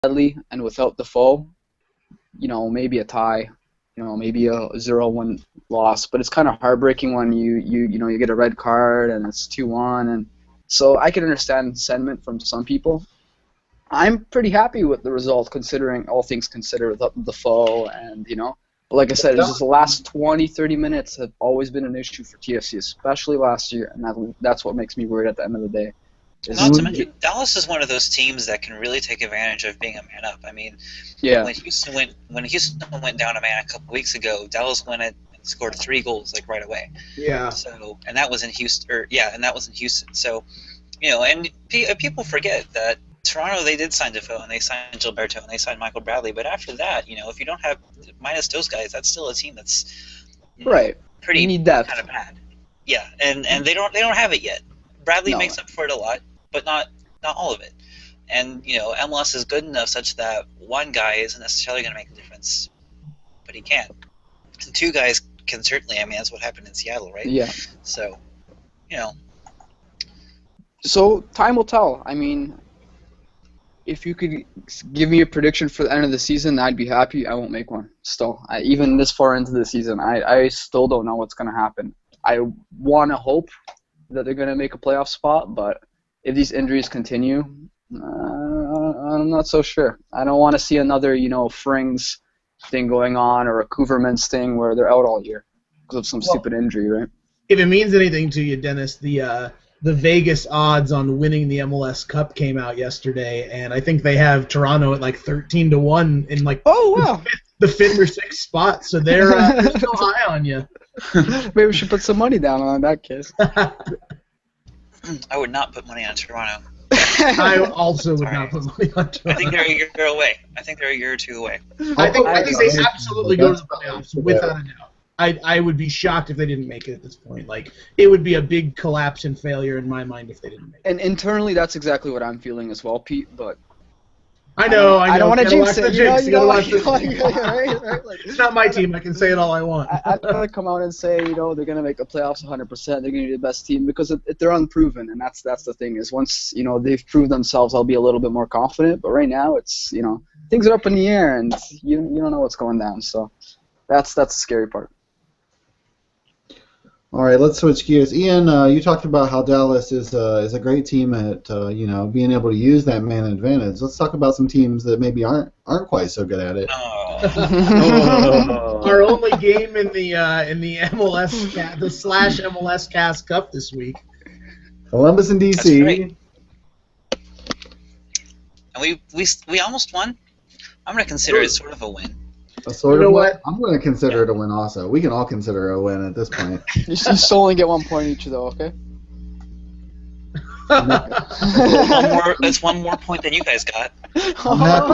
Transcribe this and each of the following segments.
Bradley and without Defoe, maybe a tie, maybe a 0-1 loss. But it's kind of heartbreaking when you get a red card and it's 2-1, and so I can understand sentiment from some people. I'm pretty happy with the result, considering all things considered, without Defoe, and But like I said, it's just the last 20, 30 minutes have always been an issue for TFC, especially last year, and that's what makes me worried at the end of the day. Not to mention, Dallas is one of those teams that can really take advantage of being a man up. I mean, when Houston went down a man a couple weeks ago, Dallas went and scored 3 goals right away. Yeah. So, and that was in Houston. So, and people forget that Toronto, they did sign Defoe, and they signed Gilberto, and they signed Michael Bradley. But after that, if you don't have minus those guys, that's still a team that's pretty you need depth. Kind of bad. Yeah, and they don't have it yet. Bradley makes up for it a lot, but not all of it. And MLS is good enough such that one guy isn't necessarily going to make a difference, but he can. And 2 guys can certainly. I mean, that's what happened in Seattle, right? Yeah. So, So time will tell. I mean, if you could give me a prediction for the end of the season, I'd be happy. I won't make one. Still, even this far into the season, I still don't know what's going to happen. I want to hope that they're going to make a playoff spot, but if these injuries continue, I'm not so sure. I don't want to see another, Frings thing going on, or a Couvermans thing where they're out all year because of some stupid injury, right? If it means anything to you, Dennis, the Vegas odds on winning the MLS Cup came out yesterday, and I think they have Toronto at 13-1 in the 5th or 6th spot. So they're still high on you. Maybe we should put some money down on that case. I would not put money on Toronto. I also would not put money on Toronto. I think they're a year away. I think they're a year or 2 away. I think they absolutely go to the playoffs, without a doubt. I would be shocked if they didn't make it at this point. It would be a big collapse and failure in my mind if they didn't make it. And internally, that's exactly what I'm feeling as well, Pete. But I know. I don't want to jinx it. It's not my team. I can say it all I want. I'm going to come out and say, they're going to make the playoffs 100%. They're going to be the best team because they're unproven, and that's the thing. Is once they've proved themselves, I'll be a little bit more confident. But right now, it's things are up in the air, and you don't know what's going down. So that's the scary part. All right, let's switch gears. Ian, you talked about how Dallas is a great team at being able to use that man advantage. Let's talk about some teams that maybe aren't quite so good at it. Our only game in the MLS the /MLS Cast Cup this week. Columbus and DC. Right. And we almost won. I'm gonna consider it sort of a win. What? I'm going to consider it a win also. We can all consider it a win at this point. You still only get 1 point each, though, okay? That's one more point than you guys got. I'm happy.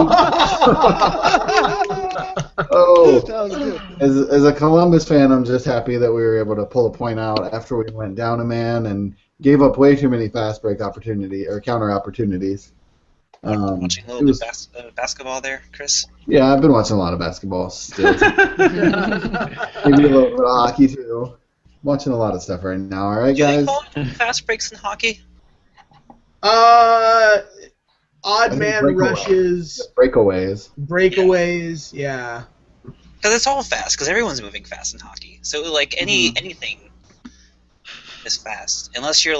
That was good. As a Columbus fan, I'm just happy that we were able to pull a point out after we went down a man and gave up way too many fast break counter opportunities. Watching a little bit of basketball there, Chris? Yeah, I've been watching a lot of basketball still. Maybe a little bit of hockey, too. Watching a lot of stuff right now. All right, guys? Do they call it fast breaks in hockey? Odd man rushes. Breakaways. Breakaways, yeah. Because it's all fast, because everyone's moving fast in hockey. So, anything is fast. Unless you're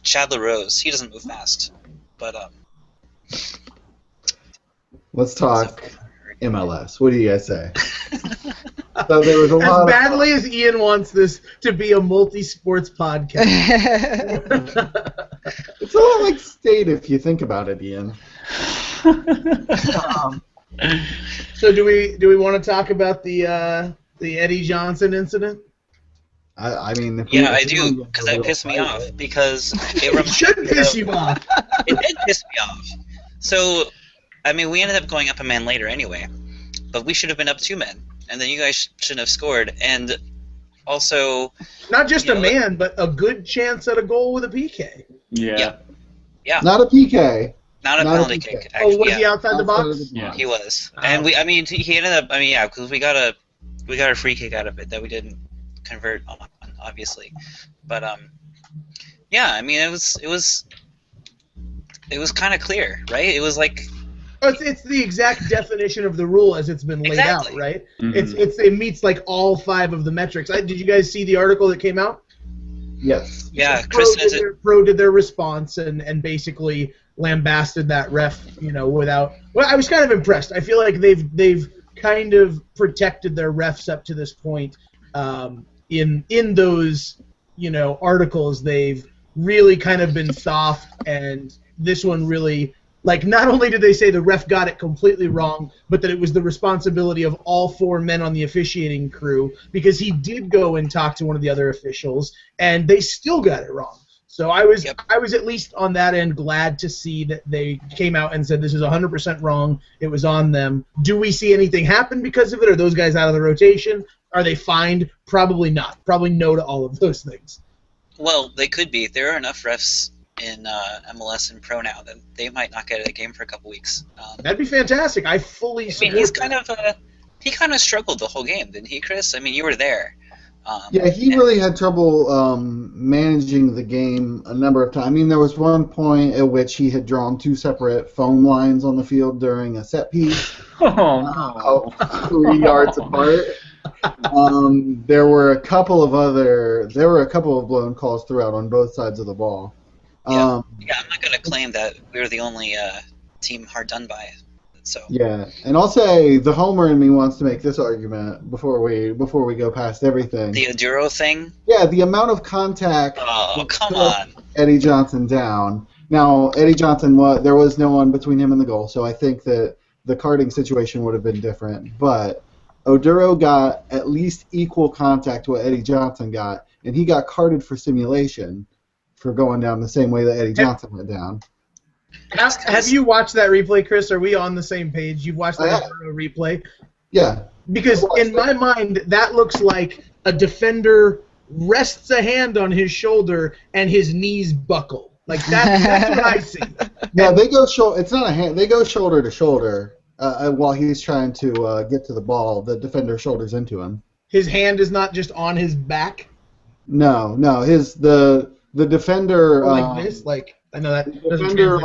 Chad LaRose. He doesn't move fast. But, let's talk MLS. What do you guys say? So there was as badly as Ian wants this to be a multi-sports podcast. It's a lot like State if you think about it, Ian. So do we want to talk about the Eddie Johnson incident? I mean, I do, because that pissed me off. Because it should piss you off. It did piss me off. So, I mean, we ended up going up a man later anyway, but we should have been up 2 men, and then you guys shouldn't have scored. And also, not just a man, but a good chance at a goal with a PK. Yeah. Not a PK. Not a penalty kick. Actually, was he outside the box? Yeah, he was. And he ended up. Because we got a free kick out of it that we didn't convert on, obviously. But I mean, it was kind of clear, right? It was It's the exact definition of the rule as it's been laid out, right? Mm-hmm. It meets like all 5 of the metrics. Did you guys see the article that came out? Yes. Yeah, Pro did their response and basically lambasted that ref, without. Well, I was kind of impressed. I feel like they've kind of protected their refs up to this point. In those articles, they've really kind of been soft, and this one really. Like, not only did they say the ref got it completely wrong, but that it was the responsibility of all 4 men on the officiating crew, because he did go and talk to one of the other officials, and they still got it wrong. So I was at least on that end glad to see that they came out and said this is 100% wrong. It was on them. Do we see anything happen because of it? Are those guys out of the rotation? Are they fined? Probably not. Probably no to all of those things. Well, they could be. There are enough refs in MLS and Pro now that they might not get a game for a couple weeks. That'd be fantastic. I fully support he kind of struggled the whole game, didn't he, Chris? I mean, you were there. He really had trouble managing the game a number of times. I mean, there was one point at which he had drawn 2 separate phone lines on the field during a set piece. 3 yards apart. There were a couple of blown calls throughout on both sides of the ball. I'm not going to claim that we were the only team hard done by. So. Yeah, and I'll say the homer in me wants to make this argument before we go past everything. The Oduro thing? Yeah, the amount of contact. Oh, come on. Eddie Johnson down. Now, Eddie Johnson, there was no one between him and the goal, so I think that the carding situation would have been different. But Oduro got at least equal contact to what Eddie Johnson got, and he got carded for simulation for going down the same way that Eddie Johnson went down. Have you watched that replay, Chris? Are we on the same page? You've watched that replay? Yeah. Because in my mind, that looks like a defender rests a hand on his shoulder and his knees buckle. Like that's what I see. No, they go it's not a hand. They go shoulder to shoulder while he's trying to get to the ball. The defender shoulders into him. His hand is not just on his back. No. The defender like this, like. I know that the defender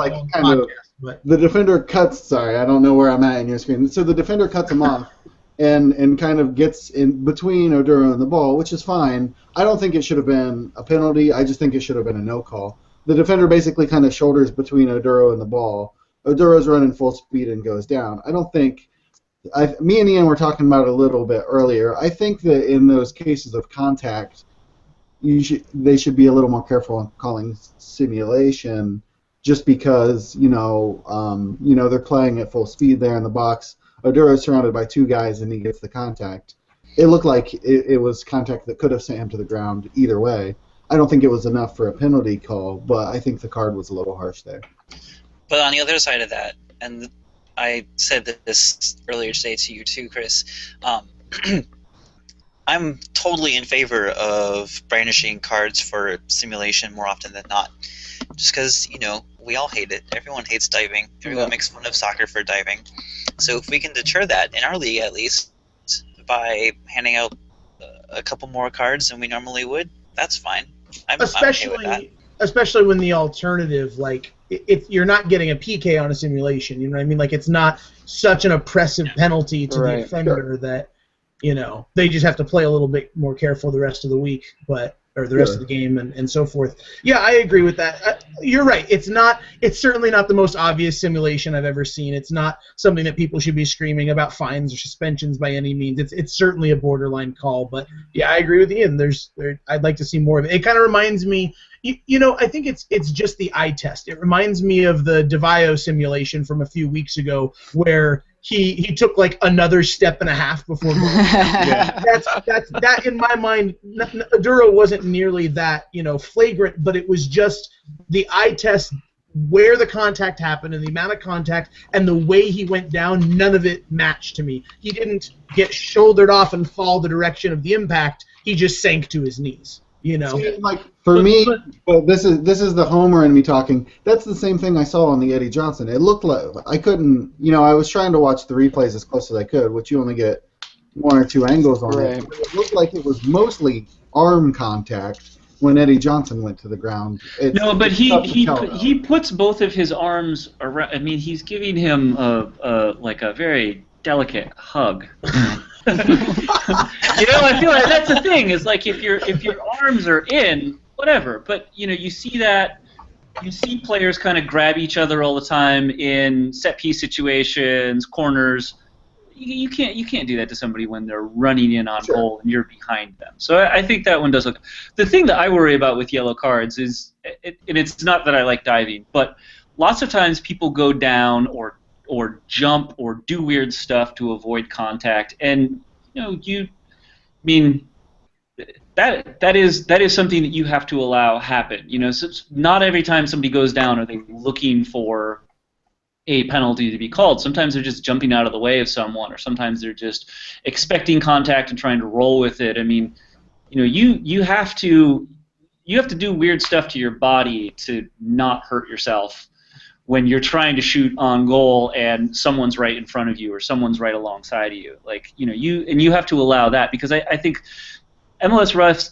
the defender cuts. Sorry, I don't know where I'm at in your screen. So the defender cuts him off, and kind of gets in between Oduro and the ball, which is fine. I don't think it should have been a penalty. I just think it should have been a no call. The defender basically kind of shoulders between Oduro and the ball. Oduro's running full speed and goes down. I don't think. Me and Ian were talking about it a little bit earlier. I think that in those cases of contact. They should be a little more careful in calling simulation, just because they're playing at full speed there in the box. Oduro's surrounded by 2 guys and he gets the contact. It looked like it was contact that could have sent him to the ground either way. I don't think it was enough for a penalty call, but I think the card was a little harsh there. But on the other side of that, and I said this earlier today to you too, Chris. I'm totally in favor of brandishing cards for simulation more often than not. Just because, we all hate it. Everyone hates diving. Everyone makes fun of soccer for diving. So if we can deter that, in our league at least, by handing out a couple more cards than we normally would, that's fine. I'm okay with that. Especially when the alternative, like, you're not getting a PK on a simulation. You know what I mean? Like, it's not such an oppressive penalty to the offender that... they just have to play a little bit more careful the rest of the week, or the rest of the game, and so forth. Yeah, I agree with that. You're right. It's certainly not the most obvious simulation I've ever seen. It's not something that people should be screaming about fines or suspensions by any means. It's certainly a borderline call, but yeah, I agree with Ian. I'd like to see more of it. It kind of reminds me. I think it's just the eye test. It reminds me of the DeVio simulation from a few weeks ago, where he took like another step and a half before going. That in my mind, Oduro wasn't nearly that flagrant, but it was just the eye test where the contact happened and the amount of contact and the way he went down. None of it matched to me. He didn't get shouldered off and fall the direction of the impact. He just sank to his knees. Like for me, this is the homer in me talking. That's the same thing I saw on the Eddie Johnson. It looked like I couldn't, I was trying to watch the replays as close as I could, which you only get 1 or 2 angles on it. It looked like it was mostly arm contact, when Eddie Johnson went to the ground. No, but he puts both of his arms around. I mean, he's giving him a very delicate hug. I feel like that's the thing. Is like if your arms are in, whatever. But you see that. You see players kind of grab each other all the time in set piece situations, corners. You can't do that to somebody when they're running in on goal and you're behind them. So I think that one does look. The thing that I worry about with yellow cards is, and it's not that I like diving, but lots of times people go down or jump or do weird stuff to avoid contact, and that is something that you have to allow happen. So not every time somebody goes down are they looking for a penalty to be called. Sometimes they're just jumping out of the way of someone, or sometimes they're just expecting contact and trying to roll with it. I mean, you have to do weird stuff to your body to not hurt yourself when you're trying to shoot on goal and someone's right in front of you or someone's right alongside of you. Like, you have to allow that, because I think MLS refs,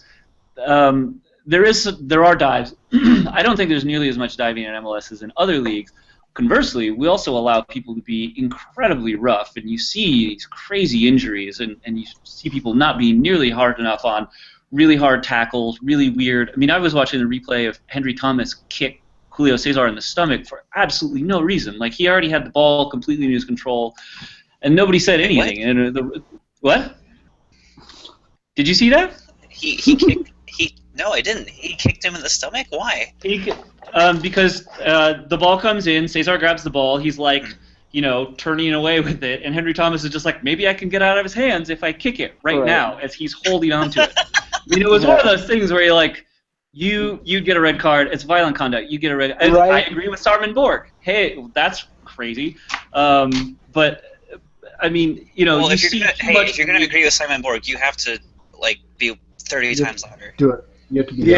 there are dives. I don't think there's nearly as much diving in MLS as in other leagues. Conversely, we also allow people to be incredibly rough, and you see these crazy injuries, and you see people not being nearly hard enough on really hard tackles, really weird. I mean, I was watching the replay of Henry Thomas kick Julio Cesar in the stomach for absolutely no reason. Like, he already had the ball completely in his control, and nobody said anything. What? Did you see that? He kicked. No, I didn't. He kicked him in the stomach? Why? Because the ball comes in, Cesar grabs the ball, he's like, turning away with it, and Henry Thomas is just like, maybe I can get out of his hands if I kick it right now, as he's holding onto it. It was one of those things where you're like, you get a red card, it's violent conduct, you get a red. I agree with Sarman Borg. Hey, that's crazy. But I mean, well, you see too much. If you're going to agree with Simon Borg, you have to be 30 times louder. Do it. You have to be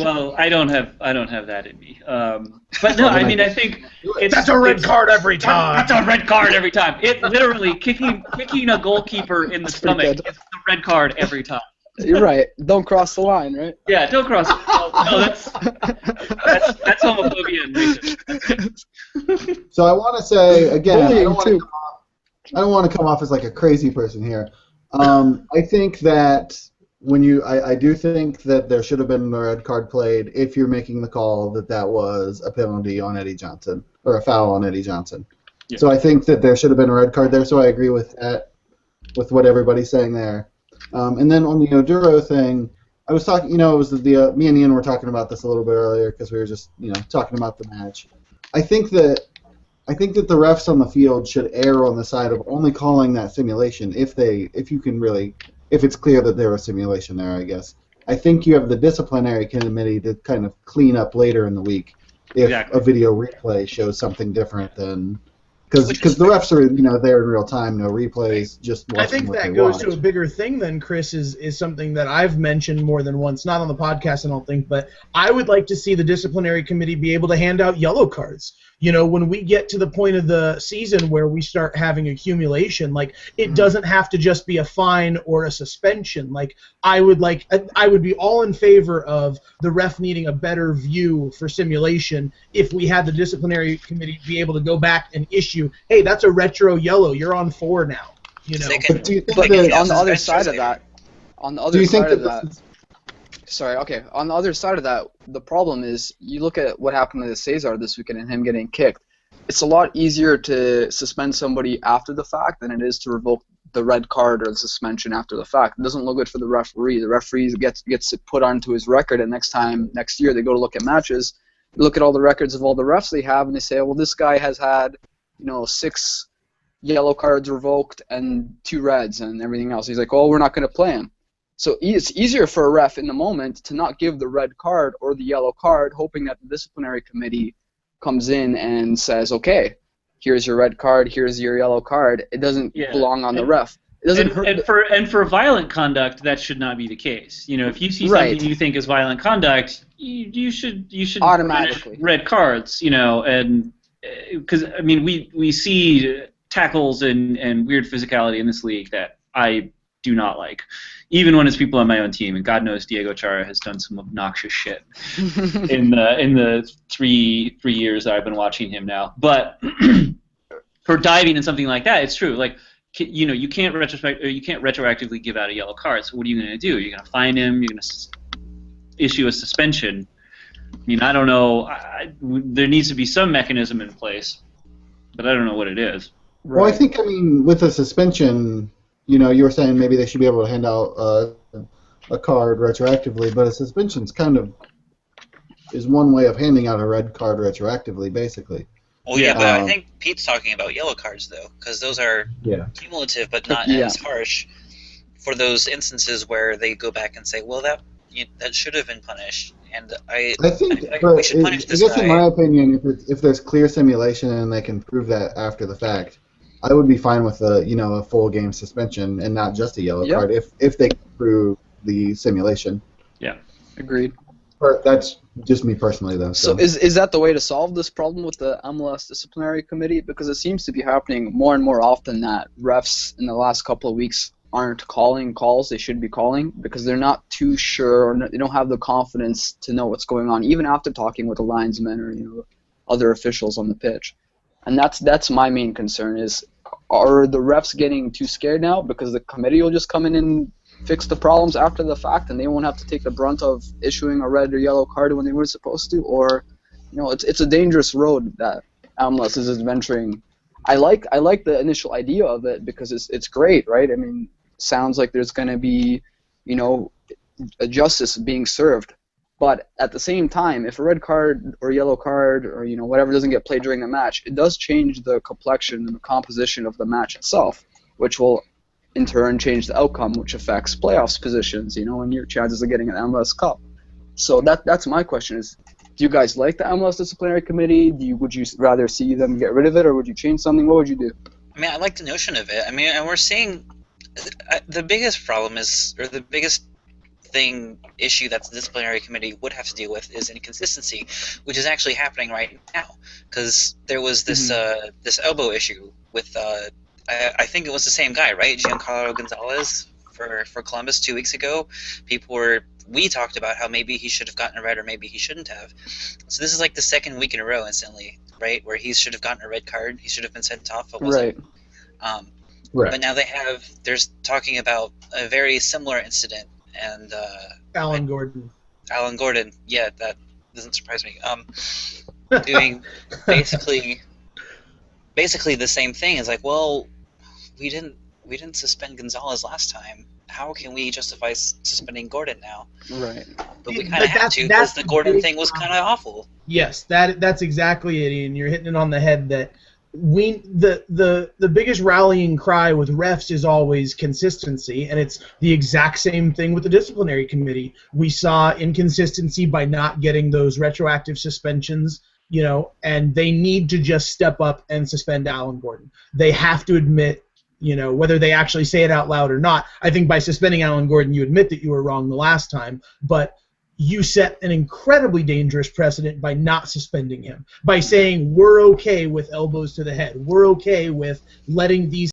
well, I don't have that in me. But no, I mean, I think that's a red card every time. That's a red card every time. It literally kicking a goalkeeper in the stomach. It's a red card every time. You're right. Don't cross the line, right? Yeah, don't cross. No, that's homophobia and racism. So I want to say again, I don't want to come off as like a crazy person here. I think that I do think that there should have been a red card played if you're making the call that was a penalty on Eddie Johnson, or a foul on Eddie Johnson. Yeah. So I think that there should have been a red card there, so I agree with that, with what everybody's saying there. And then on the Oduro thing, I was talking, it was me and Ian were talking about this a little bit earlier because we were just, talking about the match. I think that the refs on the field should err on the side of only calling that simulation if it's clear that there was simulation there, I guess. I think you have the disciplinary committee to kind of clean up later in the week if a video replay shows something different than... Because the refs are there in real time, no replays, just watching. I think that goes to a bigger thing then, Chris, is something that I've mentioned more than once, not on the podcast, I don't think, but I would like to see the disciplinary committee be able to hand out yellow cards. When we get to the point of the season where we start having accumulation, like, it doesn't have to just be a fine or a suspension. Like, I would be all in favor of the ref needing a better view for simulation if we had the disciplinary committee be able to go back and issue, hey, that's a retro yellow, you're on 4 now. But on the other side of that, on the other side of that, the problem is you look at what happened to Cesar this weekend and him getting kicked. It's a lot easier to suspend somebody after the fact than it is to revoke the red card or the suspension after the fact. It doesn't look good for the referee. The referee gets it put onto his record, and next year they go to look at matches, look at all the records of all the refs they have, and they say, well, this guy has had 6 yellow cards revoked and 2 reds and everything else. He's like, oh, we're not going to play him. So it's easier for a ref in the moment to not give the red card or the yellow card, hoping that the disciplinary committee comes in and says, okay, here's your red card, here's your yellow card. It doesn't belong on the ref. It doesn't hurt. For violent conduct, that should not be the case. If you see something you think is violent conduct, you should automatically red cards. And because we see tackles and weird physicality in this league that I do not like, even when it's people on my own team. And God knows Diego Chara has done some obnoxious shit in the three years that I've been watching him now. But for diving in something like that, it's true. Like, you can't retroactively give out a yellow card. So what are you going to do? You're going to fine him. You're going to issue a suspension. I mean, I don't know. There needs to be some mechanism in place, but I don't know what it is. Well, I think, with a suspension, you were saying maybe they should be able to hand out a card retroactively, but a suspension's kind of is one way of handing out a red card retroactively, basically. Well, yeah, but I think Pete's talking about yellow cards, though, because those are cumulative but not as harsh for those instances where they go back and say, well, that should have been punished, and I think we should punish this guy. I guess in my opinion, if there's clear simulation and they can prove that after the fact, I would be fine with a full game suspension and not just a yellow card if they can prove the simulation. Yeah, agreed. But that's just me personally, though. So is that the way to solve this problem with the MLS disciplinary committee? Because it seems to be happening more and more often that refs in the last couple of weeks aren't calling calls they should be calling because they're not too sure or they don't have the confidence to know what's going on, even after talking with the linesmen or other officials on the pitch. And that's my main concern is, are the refs getting too scared now because the committee will just come in and fix the problems after the fact and they won't have to take the brunt of issuing a red or yellow card when they were supposed to? Or it's a dangerous road that MLS is adventuring. I like the initial idea of it because it's great, right? I mean, sounds like there's going to be a justice being served. But at the same time, if a red card or yellow card or whatever doesn't get played during the match, it does change the complexion and the composition of the match itself, which will in turn change the outcome, which affects playoffs positions, and your chances of getting an MLS Cup. So that's my question: is do you guys like the MLS disciplinary committee? Would you rather see them get rid of it, or would you change something? What would you do? I mean, I like the notion of it. I mean, and we're seeing the biggest problem is, or the biggest issue that the disciplinary committee would have to deal with is inconsistency, which is actually happening right now. Because there was this this elbow issue with I think it was the same guy, right? Giancarlo Gonzalez for Columbus 2 weeks ago. We talked about how maybe he should have gotten a red or maybe he shouldn't have. So this is like the second week in a row instantly, right? Where he should have gotten a red card. He should have been sent off. But wasn't. Right. But now they're talking about a very similar incident. And Alan Gordon, yeah, that doesn't surprise me. Doing basically the same thing. It's like, well, we didn't suspend Gonzalez last time. How can we justify suspending Gordon now? Right. But we kind of have to because the Gordon thing was kind of awful. Yes, that's exactly it, Ian. You're hitting it on the head. That the biggest rallying cry with refs is always consistency, and it's the exact same thing with the disciplinary committee. We saw inconsistency by not getting those retroactive suspensions, and they need to just step up and suspend Alan Gordon. They have to admit, whether they actually say it out loud or not. I think by suspending Alan Gordon, you admit that you were wrong the last time, but you set an incredibly dangerous precedent by not suspending him, by saying we're okay with elbows to the head, we're okay with letting these